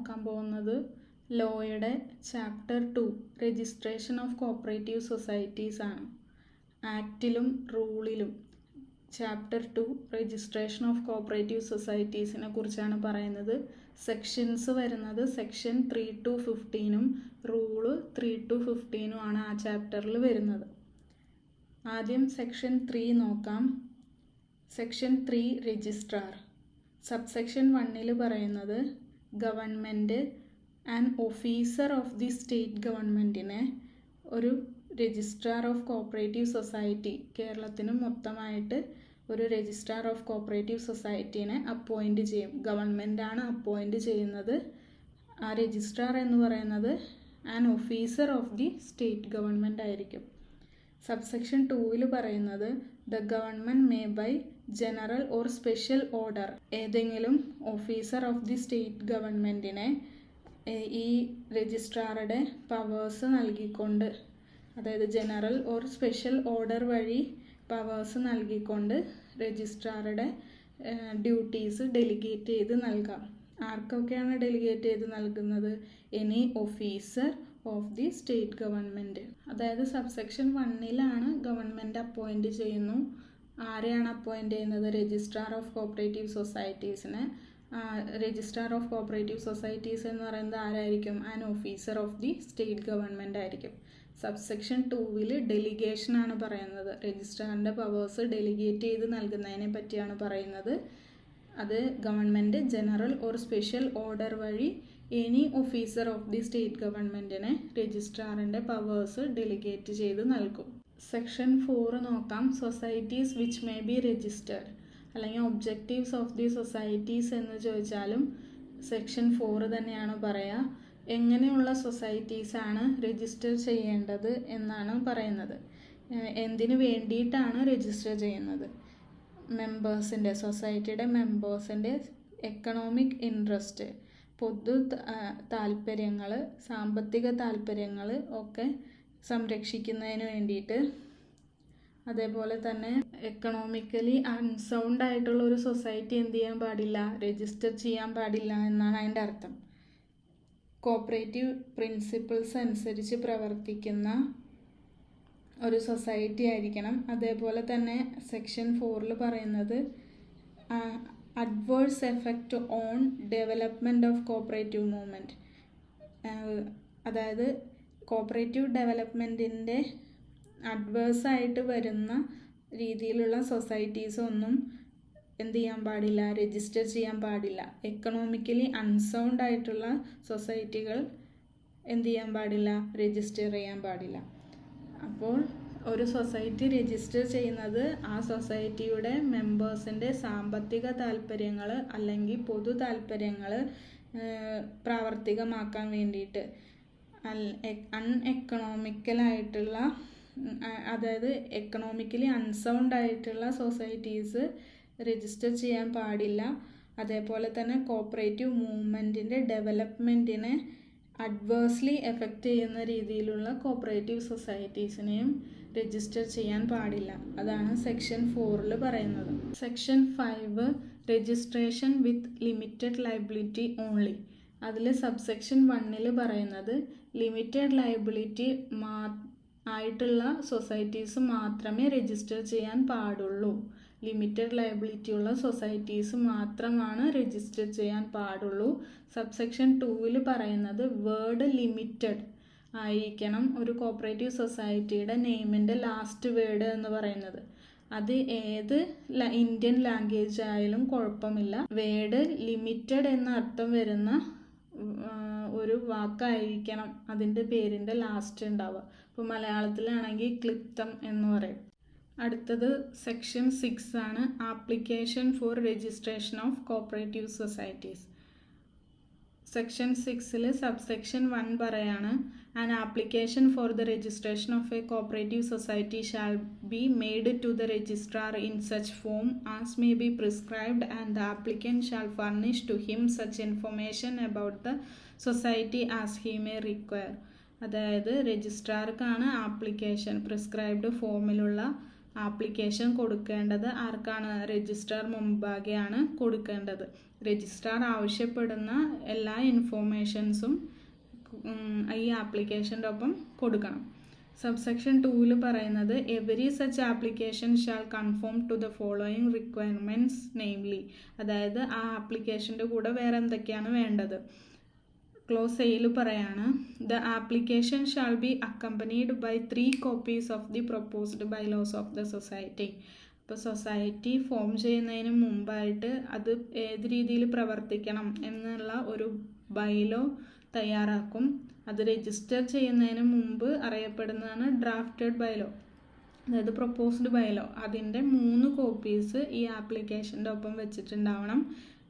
നോക്കാൻ പോകുന്നത് ലോയുടെ chapter 2 registration of cooperative societies ആണ്. ആക്റ്റിലും റൂളിലും ചാപ്റ്റർ 2 രജിസ്ട്രേഷൻ ഓഫ് കോപ്പറേറ്റീവ് സൊസൈറ്റീസിനെ കുറിച്ചാണ് പറയുന്നത്. സെക്ഷൻസ് വരുന്നത് സെക്ഷൻ 3 to 15 റൂള് 3 to 15 ആണ് ആ ചാപ്റ്ററിൽ വരുന്നത്. ആദ്യം സെക്ഷൻ 3 നോക്കാം. Section 3 registrar. സബ്സെക്ഷൻ 1 പറയുന്നത് government and officer of the state ഗവൺമെൻറ്റിനെ ഒരു രജിസ്ട്രാർ ഓഫ് കോപ്പറേറ്റീവ് സൊസൈറ്റി, കേരളത്തിന് മൊത്തമായിട്ട് ഒരു രജിസ്ട്രാർ ഓഫ് കോപ്പറേറ്റീവ് സൊസൈറ്റീനെ അപ്പോയിൻറ്റ് ചെയ്യും. ഗവൺമെൻറ്റാണ് അപ്പോയിൻറ്റ് ചെയ്യുന്നത്. ആ രജിസ്ട്രാർ എന്ന് പറയുന്നത് an officer of the state government ആയിരിക്കും. സബ്സെക്ഷൻ 2 പറയുന്നത് the government may by general or special order, ഏതെങ്കിലും ഓഫീസർ ഓഫ് ദി സ്റ്റേറ്റ് ഗവൺമെൻറ്റിനെ ഈ രജിസ്ട്രാറുടെ പവേഴ്സ് നൽകിക്കൊണ്ട്, അതായത് ജനറൽ ഓർ സ്പെഷ്യൽ ഓർഡർ വഴി പവേഴ്സ് നൽകിക്കൊണ്ട് രജിസ്ട്രാറുടെ ഡ്യൂട്ടീസ് ഡെലിഗേറ്റ് ചെയ്ത് നൽകാം. ആർക്കൊക്കെയാണ് ഡെലിഗേറ്റ് ചെയ്ത് നൽകുന്നത്? Any officer of the state government. അതായത് സബ്സെക്ഷൻ 1 ഗവൺമെൻറ് അപ്പോയിൻറ്റ് ചെയ്യുന്നു. ആരെയാണ് അപ്പോയിൻറ്റ് ചെയ്യുന്നത്? രജിസ്ട്രാർ ഓഫ് കോപ്പറേറ്റീവ് സൊസൈറ്റീസിനെ. രജിസ്ട്രാർ ഓഫ് കോപ്പറേറ്റീവ് സൊസൈറ്റീസ് എന്ന് പറയുന്നത് ആരായിരിക്കും? An officer of the state government ആയിരിക്കും. സബ്സെക്ഷൻ 2 ഡെലിഗേഷൻ ആണ് പറയുന്നത്. രജിസ്ട്രാറിൻ്റെ പവേഴ്സ് ഡെലിഗേറ്റ് ചെയ്ത് നൽകുന്നതിനെ പറ്റിയാണ് പറയുന്നത്. അത് government general or special order വഴി any officer of the state ഗവൺമെൻറ്റിനെ രജിസ്ട്രാറിൻ്റെ പവേഴ്സ് ഡെലിഗേറ്റ് ചെയ്ത് നൽകും. സെക്ഷൻ 4 നോക്കാം. Societies which may be registered, അല്ലെങ്കിൽ ഒബ്ജക്റ്റീവ്സ് ഓഫ് ദി സൊസൈറ്റീസ് എന്ന് ചോദിച്ചാലും സെക്ഷൻ 4 തന്നെയാണ് പറയുക. എങ്ങനെയുള്ള സൊസൈറ്റീസാണ് രജിസ്റ്റർ ചെയ്യേണ്ടത് എന്നാണ് പറയുന്നത്. എന്തിനു വേണ്ടിയിട്ടാണ് രജിസ്റ്റർ ചെയ്യുന്നത്? മെമ്പേഴ്സിൻ്റെ, സൊസൈറ്റിയുടെ മെമ്പേഴ്സിൻ്റെ എക്കണോമിക് ഇൻട്രസ്റ്റ്, പൊതു താല്പര്യങ്ങൾ, സാമ്പത്തിക താല്പര്യങ്ങൾ ഒക്കെ സംരക്ഷിക്കുന്നതിന് വേണ്ടിയിട്ട്. അതേപോലെ തന്നെ എക്കണോമിക്കലി അൺസൗണ്ട് ആയിട്ടുള്ള ഒരു സൊസൈറ്റി എന്ത് ചെയ്യാൻ പാടില്ല? രജിസ്റ്റർ ചെയ്യാൻ പാടില്ല എന്നാണ് അതിൻ്റെ അർത്ഥം. കോപ്പറേറ്റീവ് പ്രിൻസിപ്പിൾസ് അനുസരിച്ച് പ്രവർത്തിക്കുന്ന ഒരു സൊസൈറ്റി ആയിരിക്കണം. അതേപോലെ തന്നെ സെക്ഷൻ 4 പറയുന്നത് adverse effect on development of cooperative movement, അതായത് കോപ്പറേറ്റീവ് ഡെവലപ്മെൻറ്റിൻ്റെ അഡ്വേഴ്സായിട്ട് വരുന്ന രീതിയിലുള്ള സൊസൈറ്റീസ് ഒന്നും എന്ത് ചെയ്യാൻ പാടില്ല? രജിസ്റ്റർ ചെയ്യാൻ പാടില്ല. എക്കണോമിക്കലി അൺസൗണ്ട് ആയിട്ടുള്ള സൊസൈറ്റികൾ എന്ത് ചെയ്യാൻ പാടില്ല? രജിസ്റ്റർ ചെയ്യാൻ പാടില്ല. അപ്പോൾ ഒരു സൊസൈറ്റി രജിസ്റ്റർ ചെയ്യുന്നത് ആ സൊസൈറ്റിയുടെ മെമ്പേഴ്സിൻ്റെ സാമ്പത്തിക താല്പര്യങ്ങൾ അല്ലെങ്കിൽ പൊതു താല്പര്യങ്ങൾ പ്രാവർത്തികമാക്കാൻ വേണ്ടിയിട്ട്. അൺഎക്കണോമിക്കലായിട്ടുള്ള, അതായത് എക്കണോമിക്കലി അൺസൗണ്ട് ആയിട്ടുള്ള സൊസൈറ്റീസ് രജിസ്റ്റർ ചെയ്യാൻ പാടില്ല. അതേപോലെ തന്നെ കോപ്പറേറ്റീവ് മൂവ്മെൻറ്റിൻ്റെ ഡെവലപ്മെൻറ്റിനെ അഡ്വേഴ്സ്ലി എഫക്റ്റ് ചെയ്യുന്ന രീതിയിലുള്ള കോപ്പറേറ്റീവ് സൊസൈറ്റീസിനെയും രജിസ്റ്റർ ചെയ്യാൻ പാടില്ല. അതാണ് സെക്ഷൻ 4 പറയുന്നത്. Section 5 registration with limited liability only. അതിൽ സബ്സെക്ഷൻ 1 പറയുന്നത് ലിമിറ്റഡ് ലയബിലിറ്റി ആയിട്ടുള്ള സൊസൈറ്റീസ് മാത്രമേ രജിസ്റ്റർ ചെയ്യാൻ പാടുള്ളൂ. ലിമിറ്റഡ് ലയബിലിറ്റി ഉള്ള സൊസൈറ്റീസ് മാത്രമാണ് രജിസ്റ്റർ ചെയ്യാൻ പാടുള്ളൂ. സബ്സെക്ഷൻ 2 പറയുന്നത് വേർഡ് ലിമിറ്റഡ് ആയിരിക്കണം ഒരു കോപ്പറേറ്റീവ് സൊസൈറ്റിയുടെ നെയിമിൻ്റെ ലാസ്റ്റ് വേർഡ് എന്ന് പറയുന്നത്. അത് ഏത് ഇന്ത്യൻ ലാംഗ്വേജ് ആയാലും കുഴപ്പമില്ല. വേർഡ് ലിമിറ്റഡ് എന്ന അർത്ഥം വരുന്ന ഒരു വാക്കായിരിക്കണം അതിൻ്റെ പേരിൻ്റെ ലാസ്റ്റ് ഉണ്ടാവുക. ഇപ്പോൾ മലയാളത്തിലാണെങ്കിൽ ക്ലിപ്തം എന്ന് പറയും. അടുത്തത് സെക്ഷൻ 6 ആണ്. Application for registration of cooperative societies. Section 6 subsection 1 പറയാണ് an application for the registration of a cooperative society shall be made to the registrar in such form as may be prescribed and the applicant shall furnish to him such information about the society as he may require. അതായത് രജിസ്ട്രാർക്കാണ് application prescribed ഫോമിലുള്ള application കൊടുക്കേണ്ടത് ആർക്കാണ്? Registrar മുമ്പാകെയാണ് കൊടുക്കേണ്ടത്. Registrar ആവശ്യപ്പെടുന്ന എല്ലാ ഇൻഫോർമേഷൻസും ഈ ആപ്ലിക്കേഷൻ്റെ ഒപ്പം കൊടുക്കണം. സബ്സെക്ഷൻ 2 പറയുന്നത് every such application shall conform to the following requirements namely. അതായത് ആ ആപ്ലിക്കേഷൻ്റെ കൂടെ വേറെ എന്തൊക്കെയാണ് വേണ്ടത്? ക്ലോസ് എയിൽ പറയാണ് the application shall be accompanied by 3 copies of the proposed bylaws of the society. ഇപ്പോൾ സൊസൈറ്റി ഫോം ചെയ്യുന്നതിന് മുമ്പായിട്ട് അത് ഏത് രീതിയിൽ പ്രവർത്തിക്കണം എന്നുള്ള ഒരു ബൈലോ തയ്യാറാക്കും. അത് രജിസ്റ്റർ ചെയ്യുന്നതിന് മുമ്പ് അറിയപ്പെടുന്നതാണ് ഡ്രാഫ്റ്റഡ് ബൈലോ, അതായത് പ്രൊപ്പോസ്ഡ് ബൈലോ. അതിൻ്റെ 3 കോപ്പീസ് ഈ ആപ്ലിക്കേഷൻ്റെ ഒപ്പം വെച്ചിട്ടുണ്ടാവണം.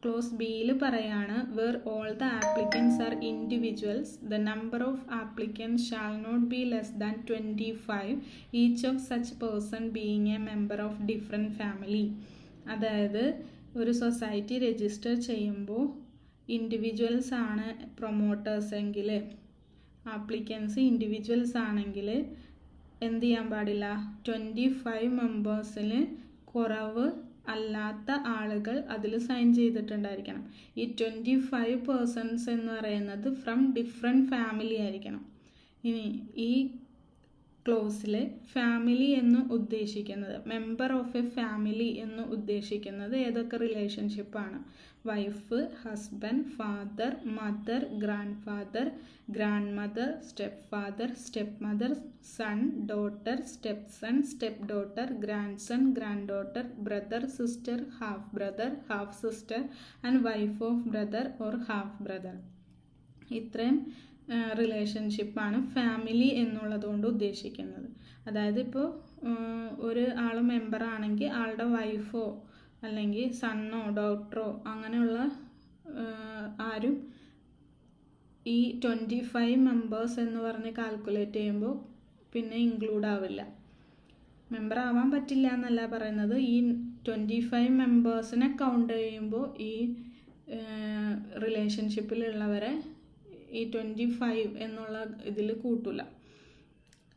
ക്ലോസ് ബിയിൽ പറയാണ് where all the applicants are individuals the number of applicants shall not be less than 25, each of such person being a member of different family. അതായത് ഒരു society register ചെയ്യുമ്പോൾ individuals ആണ് പ്രൊമോട്ടേഴ്സ് എങ്കിൽ, ആപ്ലിക്കൻസ് ഇൻഡിവിജ്വൽസ് ആണെങ്കിൽ എന്ത് ചെയ്യാൻ പാടില്ല? 25 മെമ്പേഴ്സിന് കുറവ് അല്ലാത്ത ആളുകൾ അതിൽ സൈൻ ചെയ്തിട്ടുണ്ടായിരിക്കണം. ഈ 25 പേഴ്സൺസ് എന്ന് പറയുന്നത് ഫ്രം ഡിഫറെൻറ്റ് ഫാമിലി ആയിരിക്കണം. ഇനി ഈ ക്ലോസിൽ ഫാമിലി എന്ന് ഉദ്ദേശിക്കുന്നത്, മെമ്പർ ഓഫ് എ ഫാമിലി എന്ന് ഉദ്ദേശിക്കുന്നത് ഏതൊക്കെ റിലേഷൻഷിപ്പാണ്? Wife, husband, father, mother, grandfather, grandmother, stepfather, stepmother, son, daughter, stepson, stepdaughter, grandson, granddaughter, brother, sister, half brother, half sister and wife of brother or half brother. ഇത്രയും റിലേഷൻഷിപ്പാണ് family എന്നുള്ളതുകൊണ്ട് ഉദ്ദേശിക്കുന്നത്. അതായത് ഇപ്പോൾ ഒരു ആൾ മെമ്പറാണെങ്കിൽ ആളുടെ വൈഫോ അല്ലെങ്കിൽ സണ്ണോ ഡോട്ടറോ അങ്ങനെയുള്ള ആരും ഈ 25 മെമ്പേഴ്സ് എന്ന് പറഞ്ഞ് കാൽക്കുലേറ്റ് ചെയ്യുമ്പോൾ പിന്നെ ഇൻക്ലൂഡ് ആവില്ല. മെമ്പർ ആവാൻ പറ്റില്ല എന്നല്ല പറയുന്നത്, ഈ 25 മെമ്പേഴ്സിനെ കൗണ്ട് ചെയ്യുമ്പോൾ ഈ റിലേഷൻഷിപ്പിലുള്ളവരെ ഈ 25 എന്നുള്ള ഇതിൽ കൂട്ടില്ല.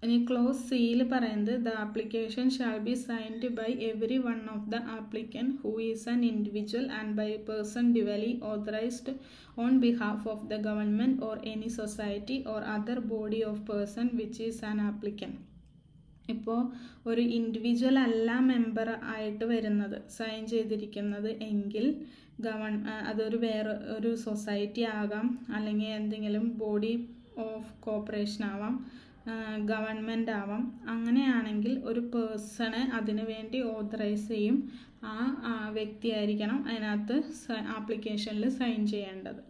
ഇനി ക്ലോസ് സിയിൽ പറയുന്നത് the application shall be signed by every one of the applicant who is an individual and by a person duly authorised on behalf of the government or any society or other body of person which is an applicant. ഇപ്പോൾ ഒരു individual അല്ല member ആയിട്ട് വരുന്നത്, sign ചെയ്തിരിക്കുന്നത് എങ്കിൽ അതൊരു വേറെ ഒരു സൊസൈറ്റി ആകാം, അല്ലെങ്കിൽ എന്തെങ്കിലും ബോഡി ഓഫ് കോർപ്പറേഷൻ ആവാം, ഗവൺമെൻറ് ആവാം. അങ്ങനെയാണെങ്കിൽ ഒരു പേഴ്സണെ അതിനു വേണ്ടി ഓതറൈസ് ചെയ്യും. ആ വ്യക്തിയായിരിക്കണം അതിനകത്ത് ആപ്ലിക്കേഷനിൽ സൈൻ ചെയ്യേണ്ടത്.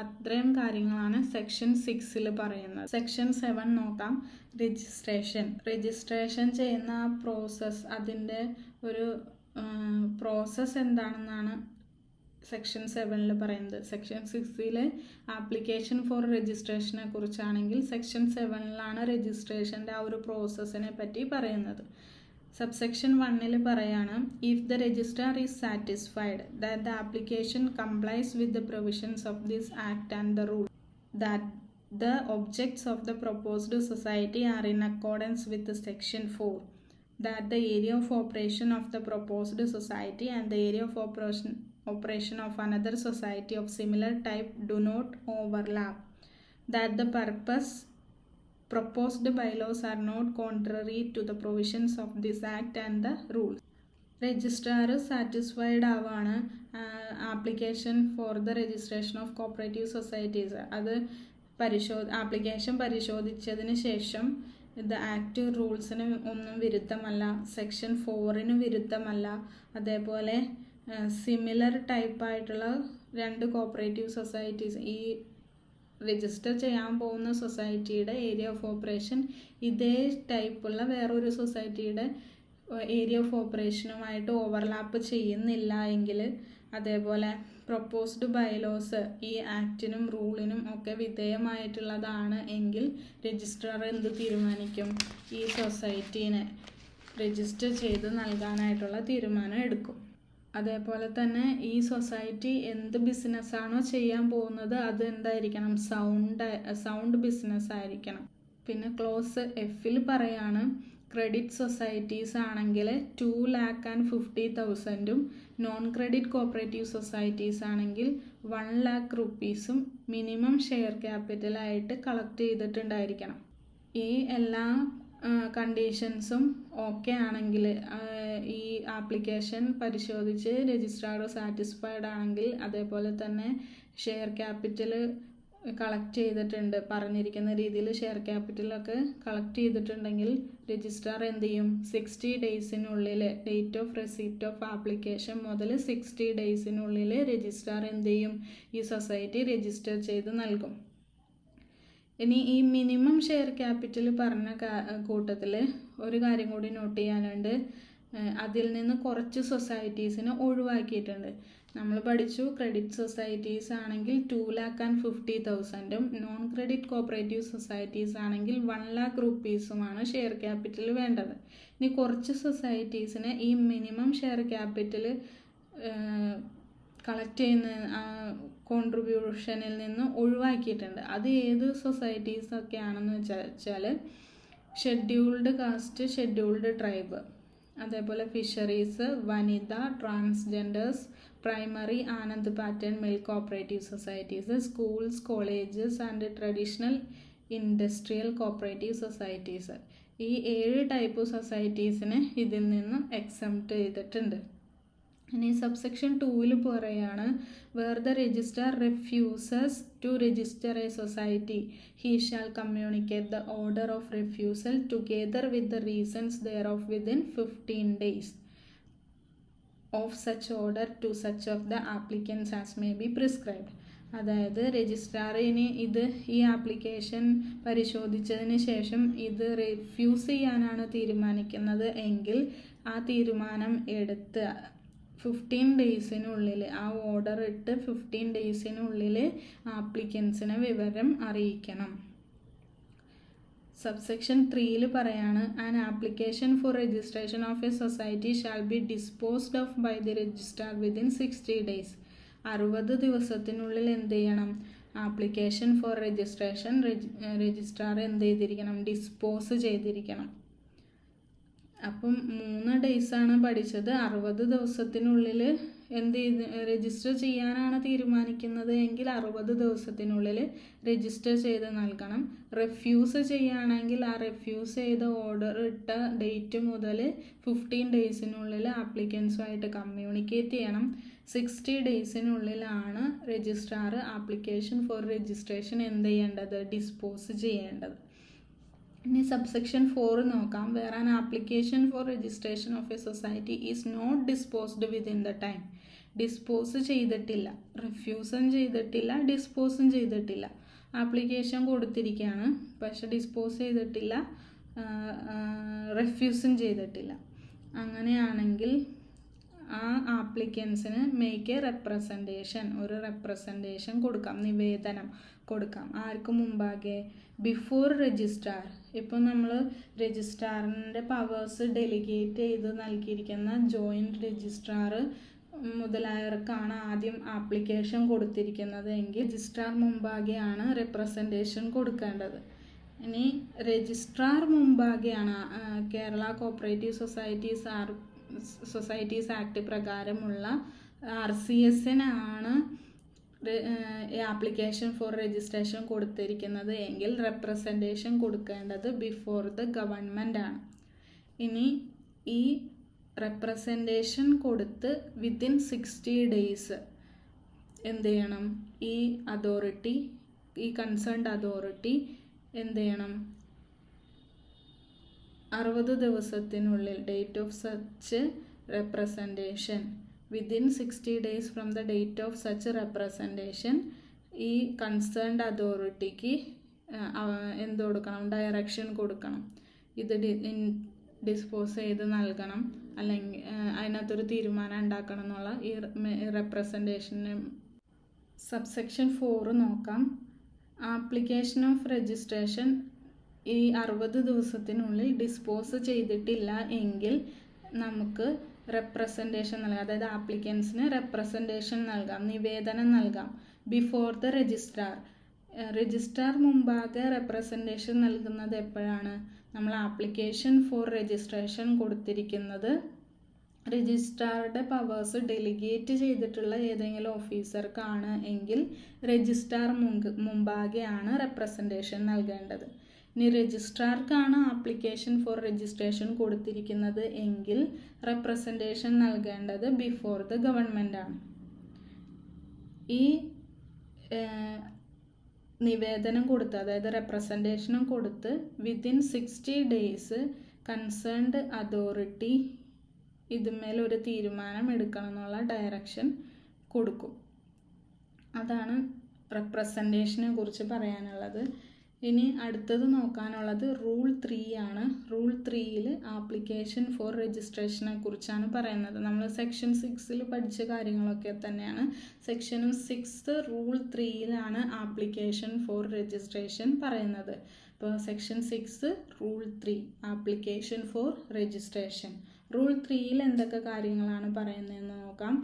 അത്രയും കാര്യങ്ങളാണ് സെക്ഷൻ 6 പറയുന്നത്. സെക്ഷൻ 7 നോക്കാം. രജിസ്ട്രേഷൻ ചെയ്യുന്ന ആ പ്രോസസ്സ്, അതിൻ്റെ ഒരു പ്രോസസ്സ് എന്താണെന്നാണ് സെക്ഷൻ 7 പറയുന്നത്. സെക്ഷൻ 6 ആപ്ലിക്കേഷൻ ഫോർ രജിസ്ട്രേഷനെ കുറിച്ചാണെങ്കിൽ സെക്ഷൻ 7 രജിസ്ട്രേഷൻ്റെ ആ ഒരു പ്രോസസ്സിനെ പറ്റി പറയുന്നത്. സബ്സെക്ഷൻ 1 പറയാണ് if the registrar is satisfied that the application complies with the provisions of this act and the rule that the objects of the proposed society are in accordance with section 4, that the area of operation of the proposed society and the area of operation of another society of similar type do not overlap, that the proposed bylaws are not contrary to the provisions of this act and the rules. Registrar satisfied ആവാണ് application for the registration of cooperative societies. അത് application പരിശോധിച്ചതിന് ശേഷം ഇത് act റൂൾസിന് ഒന്നും വിരുദ്ധമല്ല, section 4 വിരുദ്ധമല്ല, അതേപോലെ similar ടൈപ്പായിട്ടുള്ള 2 cooperative societies, ഈ register ചെയ്യാൻ പോകുന്ന സൊസൈറ്റിയുടെ ഏരിയ ഓഫ് ഓപ്പറേഷൻ ഇതേ ടൈപ്പുള്ള വേറൊരു സൊസൈറ്റിയുടെ ഏരിയ ഓഫ് ഓപ്പറേഷനുമായിട്ട് ഓവർലാപ്പ് ചെയ്യുന്നില്ല എങ്കിൽ, അതേപോലെ പ്രൊപ്പോസ്ഡ് ബൈലോസ് ഈ ആക്റ്റിനും റൂളിനും ഒക്കെ വിധേയമായിട്ടുള്ളതാണ് എങ്കിൽ രജിസ്ട്രാർ എന്ത് തീരുമാനിക്കും? ഈ സൊസൈറ്റീനെ രജിസ്റ്റർ ചെയ്ത് നൽകാനായിട്ടുള്ള തീരുമാനം എടുക്കും. അതേപോലെ തന്നെ ഈ സൊസൈറ്റി എന്ത് ബിസിനസ്സാണോ ചെയ്യാൻ പോകുന്നത് അത് എന്തായിരിക്കണം? സൗണ്ട് ബിസിനസ് ആയിരിക്കണം. പിന്നെ ക്ലോസ് F പറയാണ് ക്രെഡിറ്റ് സൊസൈറ്റീസ് ആണെങ്കിൽ 2,50,000 നോൺ ക്രെഡിറ്റ് കോപ്പറേറ്റീവ് സൊസൈറ്റീസ് ആണെങ്കിൽ 1,00,000 റുപ്പീസും മിനിമം ഷെയർ ക്യാപിറ്റലായിട്ട് കളക്ട് ചെയ്തിട്ടുണ്ടായിരിക്കണം. ഈ എല്ലാ കണ്ടീഷൻസും ഓക്കെ ആണെങ്കിൽ, ഈ ആപ്ലിക്കേഷൻ പരിശോധിച്ച് രജിസ്ട്രാർ സാറ്റിസ്ഫൈഡ് ആണെങ്കിൽ, അതേപോലെ തന്നെ ഷെയർ ക്യാപിറ്റൽ കളക്ട് ചെയ്തിട്ടുണ്ട്, പറഞ്ഞിരിക്കുന്ന രീതിയിൽ ഷെയർ ക്യാപിറ്റലൊക്കെ കളക്ട് ചെയ്തിട്ടുണ്ടെങ്കിൽ രജിസ്ട്രാർ എന്ത് ചെയ്യും, 60 ഡേയ്സിനുള്ളിൽ date of receipt of application മുതൽ 60 ഡേയ്സിനുള്ളിൽ രജിസ്ട്രാർ എന്ത് ചെയ്യും, ഈ സൊസൈറ്റി രജിസ്റ്റർ ചെയ്ത് നൽകും. ഇനി ഈ മിനിമം ഷെയർ ക്യാപിറ്റൽ പറഞ്ഞ കൂട്ടത്തിൽ ഒരു കാര്യം കൂടി നോട്ട് ചെയ്യാനുണ്ട്. അതിൽ നിന്ന് കുറച്ച് സൊസൈറ്റീസിനെ ഒഴിവാക്കിയിട്ടുണ്ട്. നമ്മൾ പഠിച്ചു ക്രെഡിറ്റ് സൊസൈറ്റീസ് ആണെങ്കിൽ 2,50,000 നോൺ ക്രെഡിറ്റ് കോപ്പറേറ്റീവ് സൊസൈറ്റീസ് ആണെങ്കിൽ 1,00,000 റുപ്പീസുമാണ് ഷെയർ ക്യാപിറ്റൽ വേണ്ടത്. ഇനി കുറച്ച് സൊസൈറ്റീസിനെ ഈ മിനിമം ഷെയർ ക്യാപിറ്റൽ കളക്ട് ചെയ്യുന്ന കോൺട്രിബ്യൂഷനിൽ നിന്ന് ഒഴിവാക്കിയിട്ടുണ്ട്. അത് ഏത് സൊസൈറ്റീസൊക്കെ ആണെന്ന് വെച്ചാൽ ഷെഡ്യൂൾഡ് കാസ്റ്റ്, ഷെഡ്യൂൾഡ് ട്രൈബ്, അതേപോലെ fisheries, Vanitha, transgenders, primary Anand pattern milk cooperative societies, schools, colleges and traditional industrial cooperative societies. ഈ 7 ടൈപ്പ് സൊസൈറ്റീസിനെ ഇതിൽ നിന്നും എക്സംപ്റ്റ് ചെയ്തിട്ടുണ്ട്. ഇനി സബ്സെക്ഷൻ 2-ൽ പറയുകയാണ്, where the registrar refuses to register a society he shall communicate the order of refusal together with the reasons thereof within 15 days of such order to such of the applicants as may be prescribed. അതായത് registrar ഇനി ഈ application പരിശോധിച്ചതിന് ശേഷം ഇത് refuse ചെയ്യാനാണ് തീരുമാനിക്കുന്നത് എങ്കിൽ ആ തീരുമാനം എടുത്ത് 15 ഡേയ്സിനുള്ളിൽ ആ ഓർഡർ ഇട്ട് 15 ഡേയ്സിനുള്ളിൽ ആപ്ലിക്കൻസിനെ വിവരം അറിയിക്കണം. സബ്സെക്ഷൻ 3-ൽ പറയാണ്, an application for registration of a society shall be disposed of by the registrar within 60 days. 60 ദിവസത്തിനുള്ളിൽ എന്ത് ചെയ്യണം, ആപ്ലിക്കേഷൻ ഫോർ രജിസ്ട്രേഷൻ രജിസ്ട്രാർ എന്ത് ചെയ്തിരിക്കണം, ഡിസ്പോസ് ചെയ്തിരിക്കണം. അപ്പം 3 ഡേയ്സാണ് പഠിച്ചത്. 60 ദിവസത്തിനുള്ളിൽ എന്ത് രജിസ്റ്റർ ചെയ്യാനാണ് തീരുമാനിക്കുന്നത് എങ്കിൽ 60 ദിവസത്തിനുള്ളിൽ രജിസ്റ്റർ ചെയ്ത് നൽകണം. റെഫ്യൂസ് ചെയ്യുകയാണെങ്കിൽ ആ റെഫ്യൂസ് ചെയ്ത ഓർഡർ ഇട്ട ഡേറ്റ് മുതൽ 15 ഡേയ്സിനുള്ളിൽ ആപ്ലിക്കൻസുമായിട്ട് കമ്മ്യൂണിക്കേറ്റ് ചെയ്യണം. 60 ഡേയ്സിനുള്ളിലാണ് രജിസ്ട്രാർ ആപ്ലിക്കേഷൻ ഫോർ രജിസ്ട്രേഷൻ എന്ത് ചെയ്യേണ്ടത്, ഡിസ്പോസ് ചെയ്യേണ്ടത്. ഇനി സബ്സെക്ഷൻ 4 നോക്കാം. Where an application for registration of a society is not disposed within the time. Dispose ചെയ്തിട്ടില്ല, റെഫ്യൂസും ചെയ്തിട്ടില്ല, ഡിസ്പോസും ചെയ്തിട്ടില്ല. ആപ്ലിക്കേഷൻ കൊടുത്തിരിക്കുകയാണ്, പക്ഷെ ഡിസ്പോസ് ചെയ്തിട്ടില്ല, റെഫ്യൂസും ചെയ്തിട്ടില്ല. അങ്ങനെയാണെങ്കിൽ ആ ആപ്ലിക്കൻസിന് മേക്ക് എ റെപ്രസെൻറ്റേഷൻ, ഒരു റെപ്രസെൻറ്റേഷൻ കൊടുക്കാം, നിവേദനം കൊടുക്കാം. ആർക്ക് മുമ്പാകെ, ബിഫോർ രജിസ്ട്രാർ. ഇപ്പോൾ നമ്മൾ രജിസ്ട്രാറിൻ്റെ പവേഴ്സ് ഡെലിഗേറ്റ് ചെയ്ത് നൽകിയിരിക്കുന്ന ജോയിൻറ്റ് രജിസ്ട്രാർ മുതലായവർക്കാണ് ആദ്യം ആപ്ലിക്കേഷൻ കൊടുത്തിരിക്കുന്നത് എങ്കിൽ രജിസ്ട്രാർ മുമ്പാകെയാണ് റെപ്രസെൻറ്റേഷൻ കൊടുക്കേണ്ടത്. ഇനി രജിസ്ട്രാർ മുമ്പാകെയാണ് കേരള കോപ്പറേറ്റീവ് സൊസൈറ്റീസ് ആക്ട് പ്രകാരമുള്ള RCSനാണ് ആപ്ലിക്കേഷൻ ഫോർ രജിസ്ട്രേഷൻ കൊടുത്തിരിക്കുന്നത് എങ്കിൽ റെപ്രസെൻറ്റേഷൻ കൊടുക്കേണ്ടത് ബിഫോർ ദ ഗവൺമെൻറ് ആണ്. ഇനി ഈ റെപ്രസെൻറ്റേഷൻ കൊടുത്ത് വിത്തിൻ 60 ഡേയ്സ് എന്ത് ചെയ്യണം, ഈ കൺസേൺഡ് അതോറിറ്റി എന്ത് ചെയ്യണം, 60 ദിവസത്തിനുള്ളിൽ date of such representation within 60 days from the date of such representation ഈ കൺസേൺഡ് അതോറിറ്റിക്ക് എന്ത് കൊടുക്കണം, ഡയറക്ഷൻ കൊടുക്കണം. ഇത് ഡിസ്പോസ് ചെയ്ത് നൽകണം, അല്ലെങ്കിൽ അതിനകത്തൊരു തീരുമാനം ഉണ്ടാക്കണം എന്നുള്ള ഈ റെപ്രസെൻറ്റേഷന്. സബ്സെക്ഷൻ 4 നോക്കാം. ആപ്ലിക്കേഷൻ ഓഫ് രജിസ്ട്രേഷൻ ഈ 60 ദിവസത്തിനുള്ളിൽ ഡിസ്പോസ് ചെയ്തിട്ടില്ല എങ്കിൽ നമുക്ക് റെപ്രസെൻറ്റേഷൻ നൽകാം, അതായത് ആപ്ലിക്കൻസിന് റെപ്രസെൻറ്റേഷൻ നൽകാം, നിവേദനം നൽകാം ബിഫോർ ദ രജിസ്ട്രാർ. രജിസ്ട്രാർ മുമ്പാകെ റെപ്രസെൻറ്റേഷൻ നൽകുന്നത് എപ്പോഴാണ്? നമ്മൾ ആപ്ലിക്കേഷൻ ഫോർ രജിസ്ട്രേഷൻ കൊടുത്തിരിക്കുന്നത് രജിസ്ട്രാറുടെ പവേഴ്സ് ഡെലിഗേറ്റ് ചെയ്തിട്ടുള്ള ഏതെങ്കിലും ഓഫീസർക്കാണ് എങ്കിൽ രജിസ്ട്രാർ മുമ്പാകെയാണ് റെപ്രസെൻറ്റേഷൻ നൽകേണ്ടത്. ഇനി രജിസ്ട്രാർക്കാണ് ആപ്ലിക്കേഷൻ ഫോർ രജിസ്ട്രേഷൻ കൊടുത്തിരിക്കുന്നത് എങ്കിൽ റെപ്രസെൻറ്റേഷൻ നൽകേണ്ടത് ബിഫോർ ദ ഗവൺമെൻറ് ആണ്. ഈ നിവേദനം കൊടുത്ത്, അതായത് റെപ്രസെൻറ്റേഷനും കൊടുത്ത് വിത്തിൻ 60 days കൺസേൺഡ് അതോറിറ്റി ഇതിന്മേലൊരു തീരുമാനം എടുക്കണം എന്നുള്ള ഡയറക്ഷൻ കൊടുക്കും. അതാണ് റെപ്രസെൻറ്റേഷനെ കുറിച്ച് പറയാനുള്ളത്. ഇനി അടുത്തത് നോക്കാനുള്ളത് റൂൾ 3 ആണ്. റൂൾ 3ൽ ആപ്ലിക്കേഷൻ ഫോർ രജിസ്ട്രേഷനെ കുറിച്ചാണ് പറയുന്നത്. നമ്മൾ സെക്ഷൻ 6ൽ പഠിച്ച കാര്യങ്ങളൊക്കെ തന്നെയാണ്. സെക്ഷൻ 6 റൂൾ 3ലാണ് ആപ്ലിക്കേഷൻ ഫോർ രജിസ്ട്രേഷൻ പറയുന്നത്. അപ്പോൾ section 6 rule 3 application for registration. Rule 3ൽ എന്തൊക്കെ കാര്യങ്ങളാണ് പറയുന്നതെന്ന് നോക്കാം.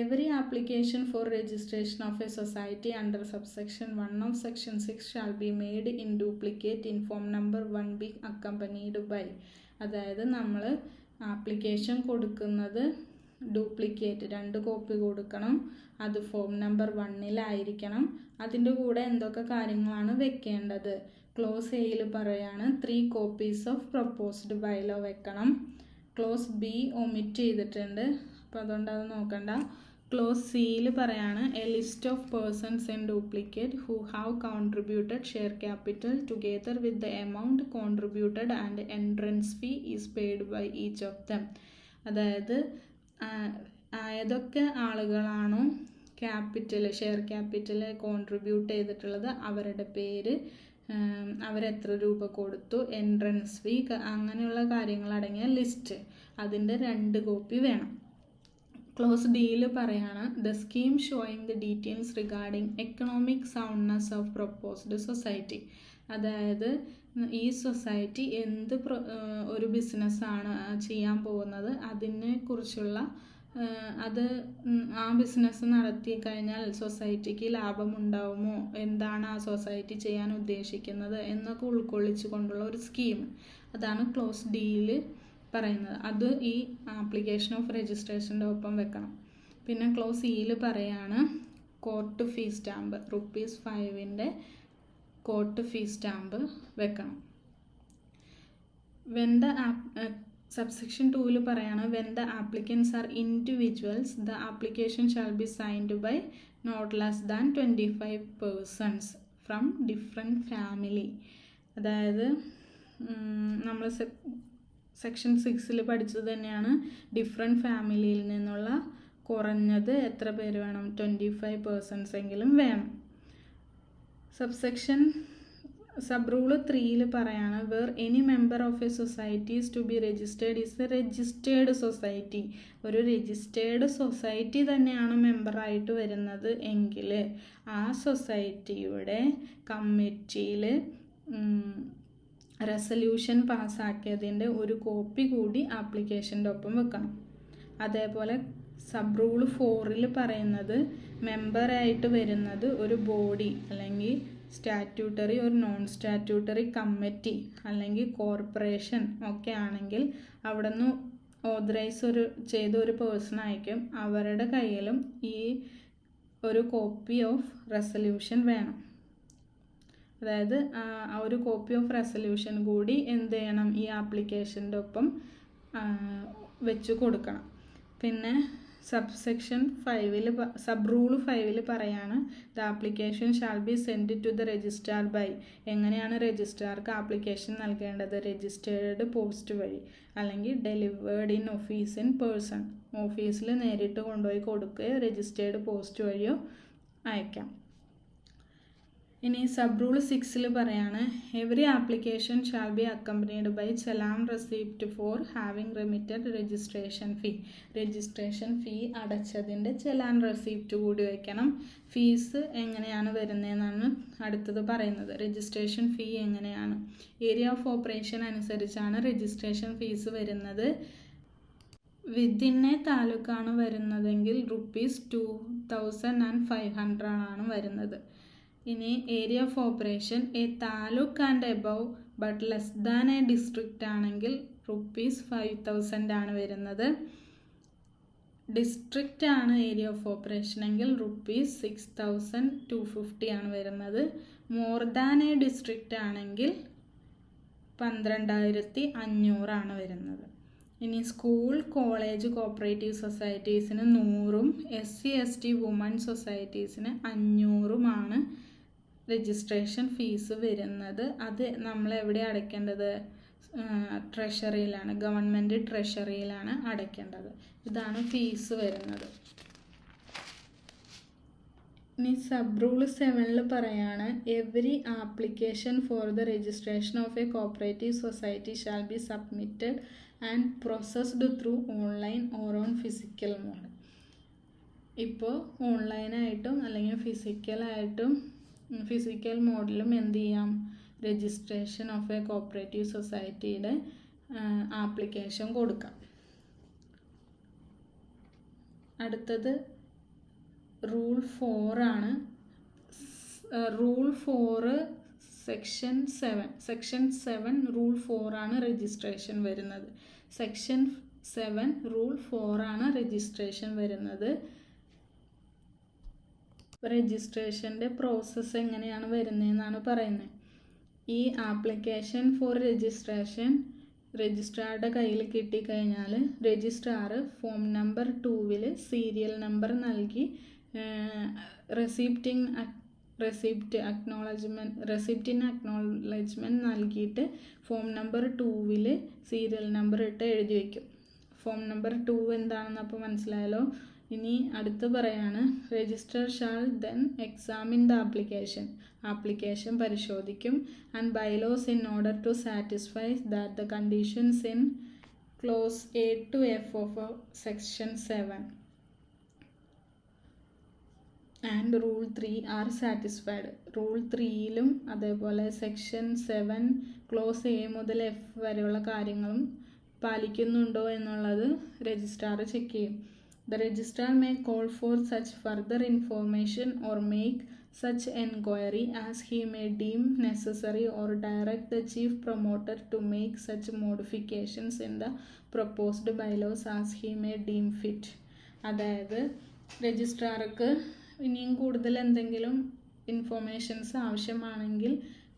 Every application for registration of a society under subsection 1 of section 6 shall be made in duplicate in form number 1 be accompanied by. അതായത് നമ്മൾ application കൊടുക്കുന്നത് ഡ്യൂപ്ലിക്കേറ്റ് 2 കോപ്പി കൊടുക്കണം. അത് ഫോം നമ്പർ 1ലായിരിക്കണം. അതിൻ്റെ കൂടെ എന്തൊക്കെ കാര്യങ്ങളാണ് വെക്കേണ്ടത്? ക്ലോസ് എയിൽ പറയാണ് 3 copies ഓഫ് പ്രൊപ്പോസ്ഡ് ബൈലോ വെക്കണം. ക്ലോസ് ബി ഒമിറ്റ് ചെയ്തിട്ടുണ്ട്, അപ്പോൾ അതുകൊണ്ട് അത് നോക്കണ്ട. ക്ലോസ് സിയിൽ പറയാണ് a list of persons in duplicate who have contributed share capital together with the amount contributed and entrance fee is paid by each of them. അതായത് ഏതൊക്കെ ആളുകളാണോ ഷെയർ ക്യാപിറ്റൽ കോൺട്രിബ്യൂട്ട് ചെയ്തിട്ടുള്ളത് അവരുടെ പേര്, അവരെത്ര രൂപ കൊടുത്തു, എൻട്രൻസ് ഫീ, അങ്ങനെയുള്ള കാര്യങ്ങളടങ്ങിയ ലിസ്റ്റ്, അതിൻ്റെ 2 കോപ്പി വേണം. ക്ലോസ് ഡിയിൽ പറയാണ് the scheme showing the details regarding economic soundness of proposed society. അതായത് ഈ സൊസൈറ്റി എന്ത് ഒരു ബിസിനസ്സാണ് ചെയ്യാൻ പോകുന്നത്, അതിനെക്കുറിച്ചുള്ള അത് ആ ബിസിനസ് നടത്തി കഴിഞ്ഞാൽ സൊസൈറ്റിക്ക് ലാഭമുണ്ടാവുമോ, എന്താണ് ആ സൊസൈറ്റി ചെയ്യാൻ ഉദ്ദേശിക്കുന്നത് എന്നൊക്കെ ഉൾക്കൊള്ളിച്ചു കൊണ്ടുള്ള ഒരു സ്കീം, അതാണ് ക്ലോസ് ഡിയിൽ പറയുന്നത്. അത് ഈ ആപ്ലിക്കേഷൻ ഓഫ് രജിസ്ട്രേഷൻ്റെ ഒപ്പം വെക്കണം. പിന്നെ ക്ലോസ് ഇയിൽ പറയാണ് court fee stamp ₹5 court fee stamp വെക്കണം. വെൻ ദ സബ്സെക്ഷൻ 2ൽ പറയാണ് when the applicants are individuals the application shall be signed by not less than 25 persons from different family. അതായത് നമ്മൾ സെക്ഷൻ 6ൽ പഠിച്ചത് തന്നെയാണ്. ഡിഫറെൻറ്റ് ഫാമിലിയിൽ നിന്നുള്ള കുറഞ്ഞത് എത്ര പേര് വേണം? 25 persons എങ്കിലും വേണം. സബ് റൂൾ 3ൽ പറയാണ് where any member of a society is to be registered is a registered society. ഒരു രജിസ്റ്റേർഡ് സൊസൈറ്റി തന്നെയാണ് മെമ്പറായിട്ട് വരുന്നത് എങ്കിൽ ആ സൊസൈറ്റിയുടെ കമ്മിറ്റിയിൽ റെസല്യൂഷൻ പാസ്സാക്കിയതിൻ്റെ ഒരു കോപ്പി കൂടി ആപ്ലിക്കേഷൻ്റെ ഒപ്പം വെക്കണം. അതേപോലെ സബ് റൂൾ 4ൽ പറയുന്നത് മെമ്പറായിട്ട് വരുന്നത് ഒരു ബോഡി അല്ലെങ്കിൽ സ്റ്റാറ്റ്യൂട്ടറി ഒരു നോൺ സ്റ്റാറ്റ്യൂട്ടറി കമ്മിറ്റി അല്ലെങ്കിൽ കോർപ്പറേഷൻ ഒക്കെ ആണെങ്കിൽ അവിടെ നിന്ന് ഓതറൈസ് ചെയ്ത ഒരു പേഴ്സൺ ആയിരിക്കും. അവരുടെ കയ്യിലും ഈ ഒരു കോപ്പി ഓഫ് റെസല്യൂഷൻ വേണം. അതായത് ആ ഒരു കോപ്പി ഓഫ് റെസല്യൂഷൻ കൂടി എന്ത് ചെയ്യണം? ഈ ആപ്ലിക്കേഷൻ്റെ ഒപ്പം വെച്ച് കൊടുക്കണം. പിന്നെ സബ് റൂൾ 5ൽ പറയാണ് the application shall be send to the registrar by. എങ്ങനെയാണ് രജിസ്ട്രാർക്ക് ആപ്ലിക്കേഷൻ നൽകേണ്ടത്? രജിസ്റ്റേർഡ് പോസ്റ്റ് വഴി അല്ലെങ്കിൽ delivered in office in person. ഓഫീസിൽ നേരിട്ട് കൊണ്ടുപോയി കൊടുക്കുകയോ രജിസ്റ്റേർഡ് പോസ്റ്റ് വഴിയോ അയക്കാം. ഇനി സബ് റൂൾ 6ൽ പറയാണ് every application shall be accompanied by challan receipt for having remitted registration fee. Registration fee അടച്ചതിൻ്റെ ചലാൻ റെസിപ്റ്റ് കൂടി വയ്ക്കണം. ഫീസ് എങ്ങനെയാണ് വരുന്നതെന്നാണ് അടുത്തത് പറയുന്നത്. രജിസ്ട്രേഷൻ ഫീ എങ്ങനെയാണ്? ഏരിയ ഓഫ് ഓപ്പറേഷൻ അനുസരിച്ചാണ് രജിസ്ട്രേഷൻ ഫീസ് വരുന്നത്. വിത്തിൻ എ താലൂക്കാണ് വരുന്നതെങ്കിൽ ₹2500 ആണ് വരുന്നത്. ഇനി area of operation A taluk and above but less than A district ആണെങ്കിൽ ₹5,000 ആണ് വരുന്നത്. ഡിസ്ട്രിക്റ്റ് ആണ് ഏരിയ ഓഫ് ഓപ്പറേഷൻ എങ്കിൽ ₹6,250 ആണ് വരുന്നത്. മോർ ദാൻ എ ഡിസ്ട്രിക്റ്റ് ആണെങ്കിൽ 12,500 ആണ് വരുന്നത്. ഇനി സ്കൂൾ കോളേജ് കോപ്പറേറ്റീവ് സൊസൈറ്റീസിന് 100-ഉം SC/ST വുമൺ സൊസൈറ്റീസിന് 500-ഉമാണ് രജിസ്ട്രേഷൻ ഫീസ് വരുന്നത്. അത് നമ്മൾ എവിടെ അടയ്ക്കേണ്ടത്? ട്രഷറിയിലാണ്, ഗവൺമെൻറ് ട്രഷറിയിലാണ് അടയ്ക്കേണ്ടത്. ഇതാണ് ഫീസ് വരുന്നത്. ഇനി സബ് റൂൾ 7-ൽ പറയാണ് every application for the registration of a cooperative society shall be submitted and processed through online or on physical mode. ഇപ്പോൾ ഓൺലൈനായിട്ടും അല്ലെങ്കിൽ ഫിസിക്കൽ മോഡിലും എന്ത് ചെയ്യാം? രജിസ്ട്രേഷൻ ഓഫ് എ കോപ്പറേറ്റീവ് സൊസൈറ്റിയുടെ ആപ്ലിക്കേഷൻ കൊടുക്കാം. അടുത്തത് റൂൾ 4 ആണ്. റൂൾ 4 സെക്ഷൻ 7 റൂൾ 4 ആണ് രജിസ്ട്രേഷൻ വരുന്നത്. സെക്ഷൻ 7 റൂൾ 4 ആണ് രജിസ്ട്രേഷൻ വരുന്നത്. രജിസ്ട്രേഷൻ്റെ പ്രോസസ്സ് എങ്ങനെയാണ് വരുന്നതെന്നാണ് പറയുന്നത്. ഈ ആപ്ലിക്കേഷൻ ഫോർ രജിസ്ട്രേഷൻ രജിസ്ട്രാറുടെ കയ്യിൽ കിട്ടിക്കഴിഞ്ഞാൽ രജിസ്ട്രാർ ഫോം നമ്പർ 2-ൽ സീരിയൽ നമ്പർ നൽകി റെസിപ്റ്റ് അക്നോളജ്മെൻറ്റ് നൽകിയിട്ട് ഫോം നമ്പർ 2-ൽ സീരിയൽ നമ്പർ ഇട്ട് എഴുതി വയ്ക്കും. ഫോം നമ്പർ 2 എന്താണെന്ന് അപ്പോൾ മനസ്സിലായല്ലോ. ഇനി അടുത്ത് പറയാണ് registrar shall then examine the application പരിശോധിക്കും and bylaws in order to satisfy that the conditions in clause A to F of section 7 and rule 3 are satisfied. Rule 3-ലും അതേപോലെ സെക്ഷൻ 7 ക്ലോസ് A മുതൽ F വരെയുള്ള കാര്യങ്ങളും പാലിക്കുന്നുണ്ടോ എന്നുള്ളത് രജിസ്ട്രാർ check ചെയ്യും. The registrar may call for such further information or make such enquiry as he may deem necessary or direct the chief promoter to make such modifications in the proposed bylaws as he may deem fit. അതായത് രജിസ്ട്രാർക്ക് ഇനിയും കൂടുതൽ എന്തെങ്കിലും informations ആവശ്യമാണെങ്കിൽ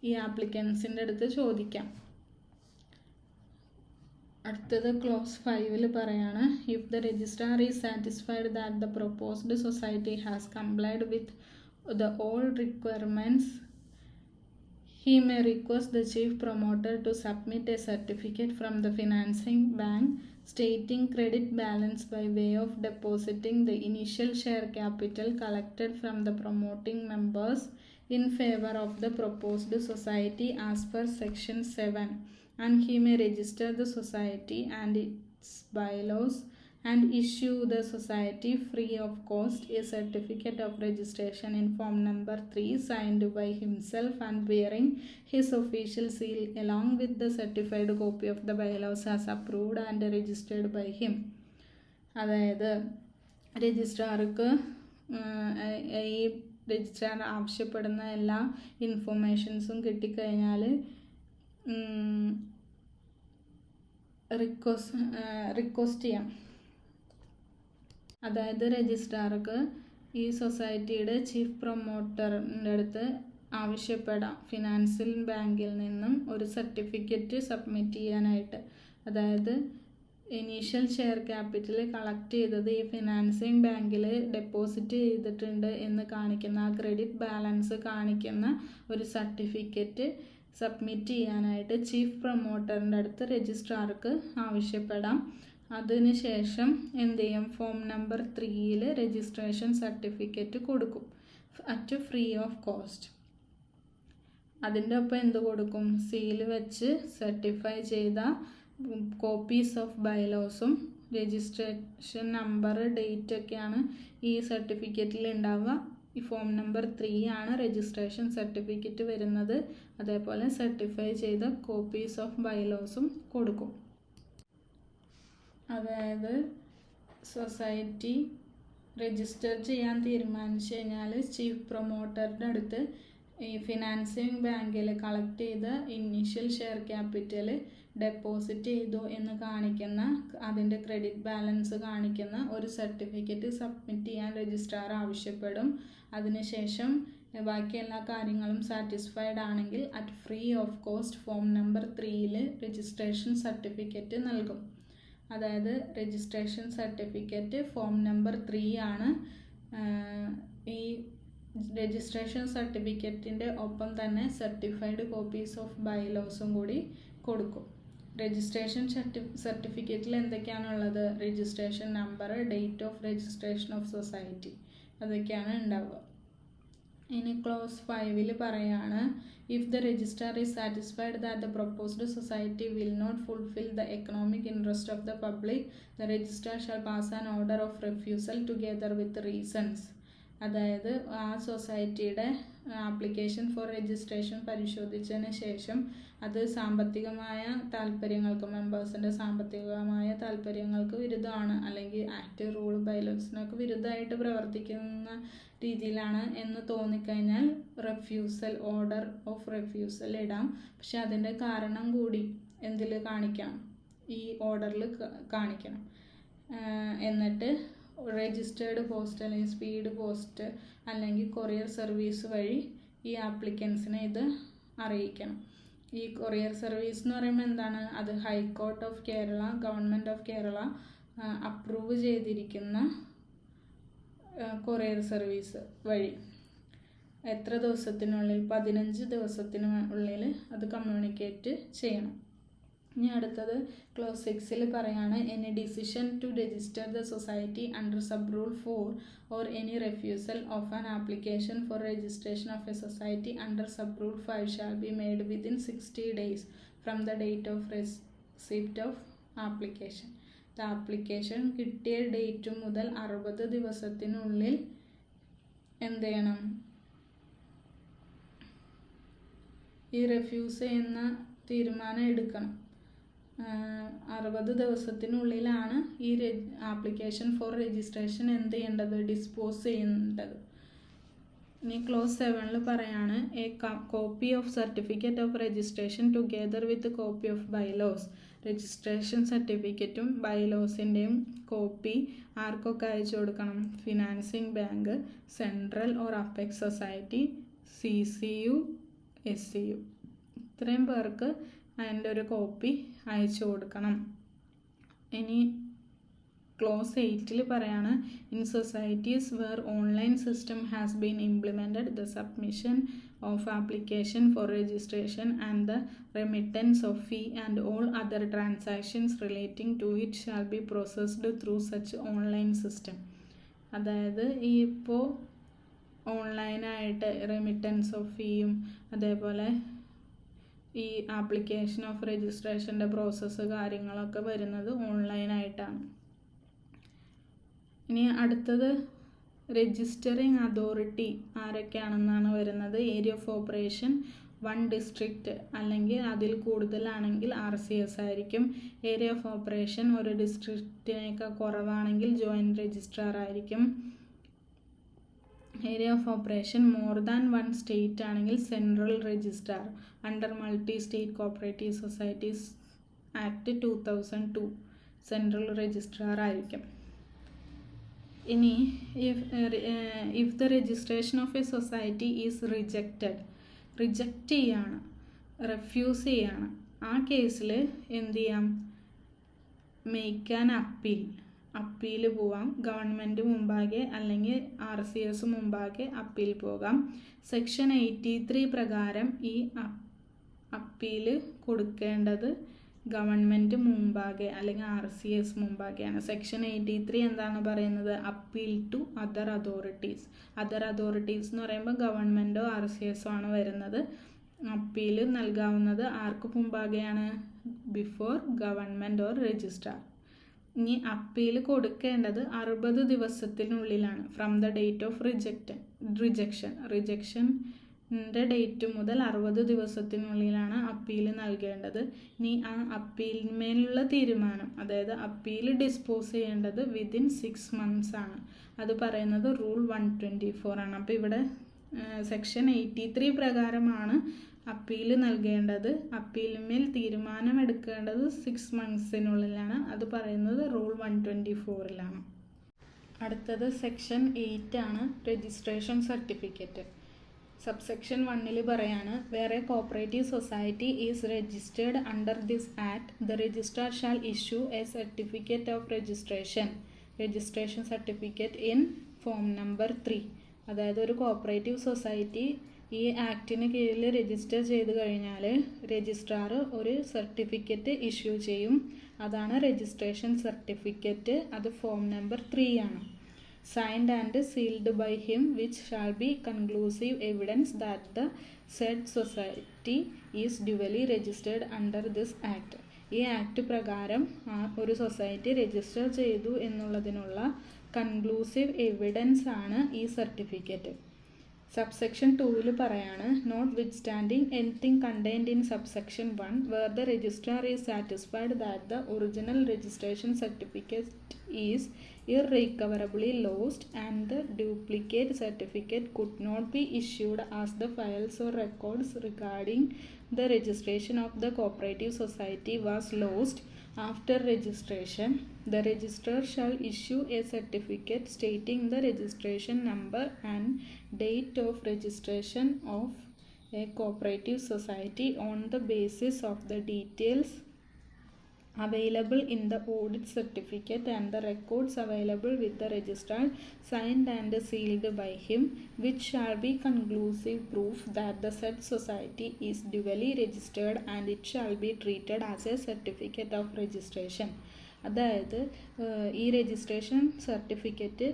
ഈ ആപ്ലിക്കൻസിൻ്റെ അടുത്ത് ചോദിക്കാം. അടുത്തത് close 5-ൽ പറയാണ് if the registrar is satisfied that the proposed society has complied with the all requirements he may request the chief promoter to submit a certificate from the financing bank stating credit balance by way of depositing the initial share capital collected from the promoting members in favor of the proposed society as per section 7, and he may register the society and its bylaws and issue the society free of cost a certificate of registration in form number 3 signed by himself and bearing his official seal along with the certified copy of the bylaws as approved and registered by him. അതായത് രജിസ്ട്രാർക്ക് ഈ registrar ആവശ്യപ്പെടുന്ന എല്ലാ ഇൻഫോർമേഷൻസും കിട്ടിക്കഴിഞ്ഞാൽ request ചെയ്യാം. അതായത് രജിസ്ട്രാർക്ക് ഈ സൊസൈറ്റിയുടെ chief പ്രൊമോട്ടറിൻ്റെ അടുത്ത് ആവശ്യപ്പെടാം ഫിനാൻസിയൽ ബാങ്കിൽ നിന്നും ഒരു സർട്ടിഫിക്കറ്റ് സബ്മിറ്റ് ചെയ്യാനായിട്ട്. അതായത് ഇനീഷ്യൽ ഷെയർ ക്യാപിറ്റൽ കളക്ട് ചെയ്തത് ഈ ഫിനാൻസിങ് ബാങ്കിൽ ഡെപ്പോസിറ്റ് ചെയ്തിട്ടുണ്ട് എന്ന് കാണിക്കുന്ന ആ ക്രെഡിറ്റ് ബാലൻസ് കാണിക്കുന്ന ഒരു സർട്ടിഫിക്കറ്റ് സബ്മിറ്റ് ചെയ്യാനായിട്ട് ചീഫ് പ്രൊമോട്ടറിൻ്റെ അടുത്ത് രജിസ്ട്രാർക്ക് ആവശ്യപ്പെടാം. അതിനുശേഷം എന്ത് ചെയ്യും? ഫോം നമ്പർ 3-ൽ രജിസ്ട്രേഷൻ സർട്ടിഫിക്കറ്റ് കൊടുക്കും അറ്റ് ഫ്രീ ഓഫ് കോസ്റ്റ്. അതിൻ്റെ ഒപ്പം എന്ത് കൊടുക്കും? സീൽ വെച്ച് സർട്ടിഫൈ ചെയ്ത കോപ്പീസ് ഓഫ് ബൈലോസും രജിസ്ട്രേഷൻ നമ്പർ ഡേറ്റ് ഒക്കെയാണ് ഈ സർട്ടിഫിക്കറ്റിൽ ഉണ്ടാവുക. ഈ ഫോം നമ്പർ 3 ആണ് രജിസ്ട്രേഷൻ സർട്ടിഫിക്കറ്റ് വരുന്നത്. അതേപോലെ സർട്ടിഫൈ ചെയ്ത കോപ്പീസ് ഓഫ് ബൈലോസും കൊടുക്കും. അതായത് സൊസൈറ്റി രജിസ്റ്റർ ചെയ്യാൻ തീരുമാനിച്ചു കഴിഞ്ഞാൽ ചീഫ് പ്രൊമോട്ടറുടെ അടുത്ത് ഈ ഫിനാൻസിങ് ബാങ്കിൽ കളക്ട് ചെയ്ത ഇനീഷ്യൽ ഷെയർ ക്യാപിറ്റൽ ഡെപ്പോസിറ്റ് ചെയ്തു എന്ന് കാണിക്കുന്ന, അതിൻ്റെ ക്രെഡിറ്റ് ബാലൻസ് കാണിക്കുന്ന ഒരു സർട്ടിഫിക്കറ്റ് സബ്മിറ്റ് ചെയ്യാൻ രജിസ്ട്രാർ ആവശ്യപ്പെടും. അതിനുശേഷം ബാക്കി എല്ലാ കാര്യങ്ങളും സാറ്റിസ്ഫൈഡ് ആണെങ്കിൽ at free of cost form number 3-ൽ രജിസ്ട്രേഷൻ സർട്ടിഫിക്കറ്റ് നൽകും. അതായത് രജിസ്ട്രേഷൻ സർട്ടിഫിക്കറ്റ് ഫോം നമ്പർ 3 ആണ്. ഈ രജിസ്ട്രേഷൻ സർട്ടിഫിക്കറ്റിൻ്റെ ഒപ്പം തന്നെ സർട്ടിഫൈഡ് കോപ്പീസ് ഓഫ് ബൈലോസും കൂടി കൊടുക്കും. രജിസ്ട്രേഷൻ സർട്ടിഫിക്കറ്റിൽ എന്തൊക്കെയാണുള്ളത്? Registration number, date of registration of society, അതൊക്കെയാണ് ഉണ്ടാവുക. ഇനി ക്ലോസ് 5-ൽ പറയാണ്, if the registrar is satisfied that the proposed society will not fulfil the economic interest of the public, the registrar shall pass an order of refusal together with reasons. അതായത് ആ സൊസൈറ്റിയുടെ application for registration പരിശോധിച്ചതിന് ശേഷം അത് സാമ്പത്തികമായ താല്പര്യങ്ങൾക്ക്, മെമ്പേഴ്സിൻ്റെ സാമ്പത്തികമായ താല്പര്യങ്ങൾക്ക് വിരുദ്ധമാണ്, അല്ലെങ്കിൽ ആക്ട്, റൂൾ, ബൈലോസിനൊക്കെ വിരുദ്ധമായിട്ട് പ്രവർത്തിക്കുന്ന രീതിയിലാണ് എന്ന് തോന്നിക്കഴിഞ്ഞാൽ റെഫ്യൂസൽ, ഓർഡർ ഓഫ് റെഫ്യൂസൽ ഇടാം. പക്ഷെ അതിൻ്റെ കാരണം കൂടി എന്തിൽ കാണിക്കണം? ഈ ഓർഡറിൽ കാണിക്കണം. എന്നിട്ട് രജിസ്റ്റേർഡ് പോസ്റ്റ് അല്ലെങ്കിൽ സ്പീഡ് പോസ്റ്റ് അല്ലെങ്കിൽ കൊറിയർ സർവീസ് വഴി ഈ ആപ്ലിക്കൻസിനെ ഇത് അറിയിക്കണം. ഈ കൊറിയർ സർവീസ് എന്ന് പറയുമ്പോൾ എന്താണ്? അത് high court of Kerala, government of Kerala approve ചെയ്തിരിക്കുന്ന കൊറിയർ സർവീസ് വഴി എത്ര ദിവസത്തിനുള്ളിൽ? 15 ദിവസത്തിനുള്ളിൽ അത് കമ്മ്യൂണിക്കേറ്റ് ചെയ്യണം. ഇനി അടുത്തത് ക്ലോസ് 6-ൽ പറയാണ്, any decision to register the society under sub rule 4 or any refusal of an application for registration of a society under sub rule 5 shall be made within 60 days from the date of receipt of application. The application കിട്ടിയ date മുതൽ 60 ദിവസത്തിനുള്ളിൽ എന്ത് ചെയ്യണം? ഈ refuse ചെയ്യുന്ന തീരുമാനം എടുക്കണം. 60 ദിവസത്തിനുള്ളിലാണ് ഈ ആപ്ലിക്കേഷൻ ഫോർ രജിസ്ട്രേഷൻ എന്ത് ചെയ്യേണ്ടത്? ഡിസ്പോസ് ചെയ്യേണ്ടത്. ഇനി ക്ലോസ് 7-ൽ പറയാണ്, A copy of certificate of registration together with copy of bylaws. Registration സർട്ടിഫിക്കറ്റും ബൈലോസിൻ്റെയും കോപ്പി ആർക്കൊക്കെ അയച്ചു കൊടുക്കണം? Financing bank, central or apex society, CCU, SCU, ഇത്രയും പേർക്ക് അതിൻ്റെ ഒരു കോപ്പി അയച്ചു കൊടുക്കണം. ഇനി ക്ലോസ് 8-ൽ പറയാണ്, in societies were online system has been implemented the submission of application for registration and the remittance of fee and all other transactions relating to it shall be processed through such online system. അതായത് ഈ ഇപ്പോൾ ഓൺലൈനായിട്ട് remittance of ഫീയും അതേപോലെ ഈ application of രജിസ്ട്രേഷൻ്റെ process കാര്യങ്ങളൊക്കെ വരുന്നത് ഓൺലൈനായിട്ടാണ്. ഇനി അടുത്തത് രജിസ്റ്ററിങ് അതോറിറ്റി ആരൊക്കെയാണെന്നാണ് വരുന്നത്? ഏരിയ ഓഫ് ഓപ്പറേഷൻ 1 ഡിസ്ട്രിക്റ്റ് അല്ലെങ്കിൽ അതിൽ കൂടുതലാണെങ്കിൽ RCS ആയിരിക്കും. ഏരിയ ഓഫ് ഓപ്പറേഷൻ ഒരു ഡിസ്ട്രിക്റ്റിനേക്കാൾ കുറവാണെങ്കിൽ ജോയിൻറ്റ് രജിസ്ട്രാർ ആയിരിക്കും. Area of operation more than 1 state ആണെങ്കിൽ central registrar. Under multi state cooperative societies act 2002 central registrar ആയിരിക്കും. ഇനി if the registration of a society is reject ചെയ്യാണ്, റെഫ്യൂസ് ചെയ്യാണ്, ആ കേസിൽ എന്ത് ചെയ്യാം? മേക്ക് ആൻ അപ്പീൽ പോവാം. ഗവൺമെൻറ് മുമ്പാകെ അല്ലെങ്കിൽ RCS മുമ്പാകെ അപ്പീൽ പോകാം. സെക്ഷൻ 83 പ്രകാരം ഈ അപ്പീൽ കൊടുക്കേണ്ടത് ഗവൺമെൻറ് മുമ്പാകെ അല്ലെങ്കിൽ RCS മുമ്പാകെയാണ്. സെക്ഷൻ 83 എന്താണ് പറയുന്നത്? Appeal to other authorities. Other authorities എന്ന് പറയുമ്പോൾ ഗവൺമെൻറ്റോ RCS ആണ് വരുന്നത്. അപ്പീൽ നൽകാവുന്നത് ആർക്ക് മുമ്പാകെയാണ്? Before government or registrar. ഇനി അപ്പീൽ കൊടുക്കേണ്ടത് 60 ദിവസത്തിനുള്ളിലാണ്. ഫ്രം ദ ഡേറ്റ് ഓഫ് റിജക്ഷൻ്റെ ഡേറ്റ് മുതൽ 60 ദിവസത്തിനുള്ളിലാണ് അപ്പീൽ നൽകേണ്ടത്. ഇനി ആ അപ്പീലിന്മേലുള്ള തീരുമാനം, അതായത് അപ്പീൽ ഡിസ്പോസ് ചെയ്യേണ്ടത് വിതിൻ 6 months ആണ്. അത് പറയുന്നത് റൂൾ 124 ആണ്. അപ്പോൾ ഇവിടെ സെക്ഷൻ 83 പ്രകാരമാണ് അപ്പീൽ നൽകേണ്ടത്. അപ്പീലിന്മേൽ തീരുമാനമെടുക്കേണ്ടത് 6 monthsനുള്ളിലാണ്. അത് പറയുന്നത് റൂൾ 124ലാണ്. അടുത്തത് സെക്ഷൻ 8 ആണ്, രജിസ്ട്രേഷൻ സർട്ടിഫിക്കറ്റ്. സബ്സെക്ഷൻ 1 പറയാണ്, വേറെ cooperative society is registered under this act the registrar shall issue A certificate of registration certificate in form number 3. അതായത് ഒരു കോപ്പറേറ്റീവ് സൊസൈറ്റി ഈ ആക്ടിന് കീഴിൽ രജിസ്റ്റർ ചെയ്ത് കഴിഞ്ഞാൽ രജിസ്ട്രാർ ഒരു സർട്ടിഫിക്കറ്റ് ഇഷ്യൂ ചെയ്യും. അതാണ് രജിസ്ട്രേഷൻ സർട്ടിഫിക്കറ്റ്. അത് ഫോം നമ്പർ 3 ആണ്. Signed and sealed by him, which shall be conclusive evidence that the said society is duly registered under this act. ഈ ആക്ട് പ്രകാരം ഒരു സൊസൈറ്റി രജിസ്റ്റർ ചെയ്തു എന്നുള്ളതിനുള്ള കൺക്ലൂസീവ് എവിഡൻസ് ആണ് ഈ സർട്ടിഫിക്കറ്റ്. സബ്സെക്ഷൻ 2 പറയാണ്, notwithstanding anything contained in subsection 1 where the registrar is satisfied that the original registration certificate is irrecoverably lost and the duplicate certificate could not be issued as the files or records regarding the registration of the cooperative society was lost after registration, the registrar shall issue a certificate stating the registration number and date of registration of a cooperative society on the basis of the details available in the audit certificate and the records available with the registrar, signed and sealed by him, which shall be conclusive proof that the said society is duly registered and it shall be treated as a certificate of registration. അതായത് ഈ registration certificate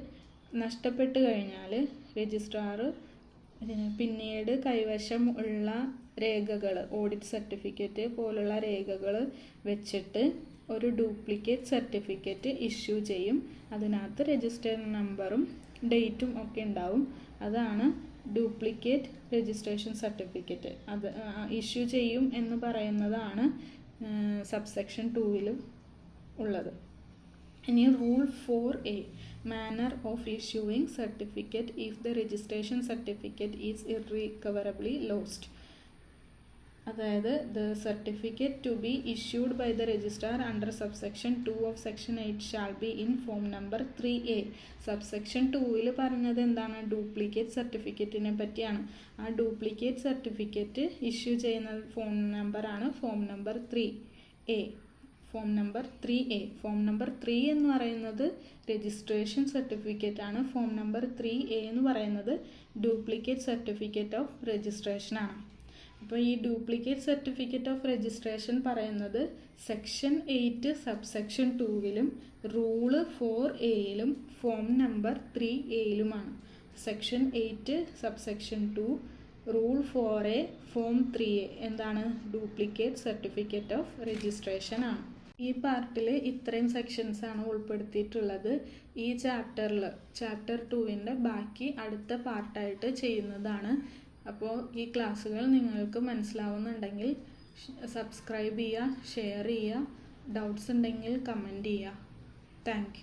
നഷ്ടപ്പെട്ട് കഴിഞ്ഞാൽ registrar പിന്നീട് കൈവശം ഉള്ള രേഖകൾ, audit certificate പോലുള്ള രേഖകൾ വെച്ചിട്ട് ഒരു ഡ്യൂപ്ലിക്കേറ്റ് സർട്ടിഫിക്കറ്റ് ഇഷ്യൂ ചെയ്യും. അതിനകത്ത് രജിസ്റ്റർ നമ്പറും ഡേറ്റും ഒക്കെ ഉണ്ടാവും. അതാണ് ഡ്യൂപ്ലിക്കേറ്റ് രജിസ്ട്രേഷൻ സർട്ടിഫിക്കറ്റ്. അത് ഇഷ്യൂ ചെയ്യും എന്ന് പറയുന്നതാണ് സബ്സെക്ഷൻ 2 ഉള്ളത്. ഇനി rule 4A, manner of issuing certificate if the registration certificate is irrecoverably lost. അതായത് the certificate to be issued by the registrar under subsection 2 of section 8 shall be in form number 3A. Subsection 2 പറഞ്ഞത് എന്താണ്? Duplicate സർട്ടിഫിക്കറ്റിനെ പറ്റിയാണ്. ആ duplicate certificate issue ചെയ്യുന്ന form നമ്പറാണ് form number 3A. Form number 3A. Form number 3 എന്ന് പറയുന്നത് registration certificate ആണ്. Form number 3A എന്ന് പറയുന്നത് ഡ്യൂപ്ലിക്കേറ്റ് സർട്ടിഫിക്കറ്റ് ഓഫ് രജിസ്ട്രേഷൻ ആണ്. അപ്പോൾ ഈ ഡ്യൂപ്ലിക്കേറ്റ് സർട്ടിഫിക്കറ്റ് ഓഫ് രജിസ്ട്രേഷൻ പറയുന്നത് section 8 subsection 2 rule 4A form number 3A section 8 subsection 2 rule 4A form 3A എന്താണ്? ഡ്യൂപ്ലിക്കേറ്റ് സർട്ടിഫിക്കറ്റ് ഓഫ് രജിസ്ട്രേഷൻ ആണ്. ഈ പാർട്ടിൽ ഇത്രയും സെക്ഷൻസ് ആണ് ഉൾപ്പെടുത്തിയിട്ടുള്ളത്. ഈ ചാപ്റ്റർ 2 ബാക്കി അടുത്ത പാർട്ടായിട്ട് ചെയ്യുന്നതാണ്. അപ്പോൾ ഈ ക്ലാസ്സുകൾ നിങ്ങൾക്ക് മനസ്സിലാവുന്നുണ്ടെങ്കിൽ സബ്സ്ക്രൈബ് ചെയ്യുക, ഷെയർ ചെയ്യുക, ഡൗട്ട്സ് ഉണ്ടെങ്കിൽ കമൻറ്റ് ചെയ്യുക. Thank you.